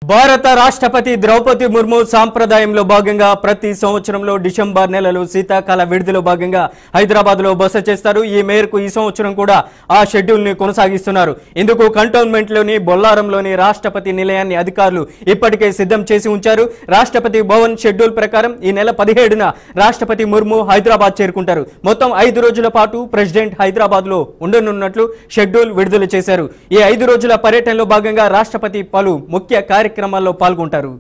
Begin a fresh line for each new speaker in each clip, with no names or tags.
భారత రాష్ట్రపతి ద్రౌపది ముర్ము సాంప్రదాయంలో భాగంగా ప్రతి సంవత్సరంలో డిసెంబర్ నెలలో శీతాకాల విడుదలలో భాగంగా హైదరాబాద్ లో బస చేస్తారు. ఈ మేరకు ఈ సంవత్సరం కూడా ఆ షెడ్యూల్ ని కొనసాగిస్తున్నారు. ఇందుకు కంటోన్మెంట్ లోని బొల్లారంలోని రాష్ట్రపతి నిలయాన్ని అధికారులు ఇప్పటికే సిద్ధం చేసి ఉంచారు. రాష్ట్రపతి భవన్ షెడ్యూల్ ప్రకారం ఈ నెల 17న రాష్ట్రపతి ముర్ము హైదరాబాద్ చేరుకుంటారు. మొత్తం 5 రోజుల పాటు ప్రెసిడెంట్ హైదరాబాద్ లో ఉండనున్నట్లు షెడ్యూల్ విడుదల చేశారు. ఈ 5 రోజుల పర్యటనలో భాగంగా రాష్ట్రపతి పలు ముఖ్య కార్యక్రమాల్లో పాల్గొంటారు.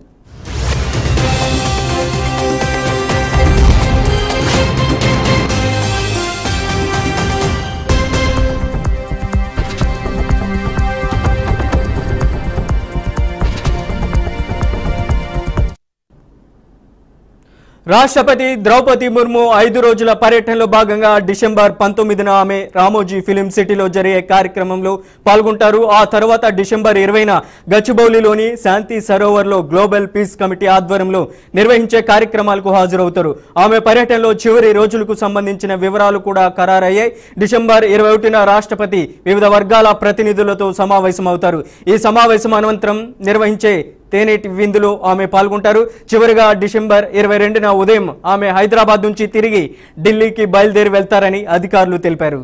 రాష్ట్రపతి ద్రౌపది ముర్ము 5 రోజుల పర్యటనలో భాగంగా డిసెంబర్ 19న ఆమె రామోజీ ఫిలిం సిటీలో జరిగే కార్యక్రమంలో పాల్గొంటారు. ఆ తర్వాత డిసెంబర్ 20న గచ్చిబౌలిలోని శాంతి సరోవర్లో గ్లోబల్ పీస్ కమిటీ ఆధ్వర్యంలో నిర్వహించే కార్యక్రమాలకు హాజరవుతారు. ఆమె పర్యటనలో చివరి రోజులకు సంబంధించిన వివరాలు కూడా ఖరారయ్యాయి. డిసెంబర్ 21న రాష్ట్రపతి వివిధ వర్గాల ప్రతినిధులతో సమావేశమవుతారు. ఈ సమావేశం అనంతరం నిర్వహించే తేనేటి విందులో ఆమె పాల్గొంటారు. చివరిగా డిసెంబర్ 22న ఉదయం ఆమె హైదరాబాద్ నుంచి తిరిగి ఢిల్లీకి బయలుదేరి వెళ్తారని అధికారులు తెలిపారు.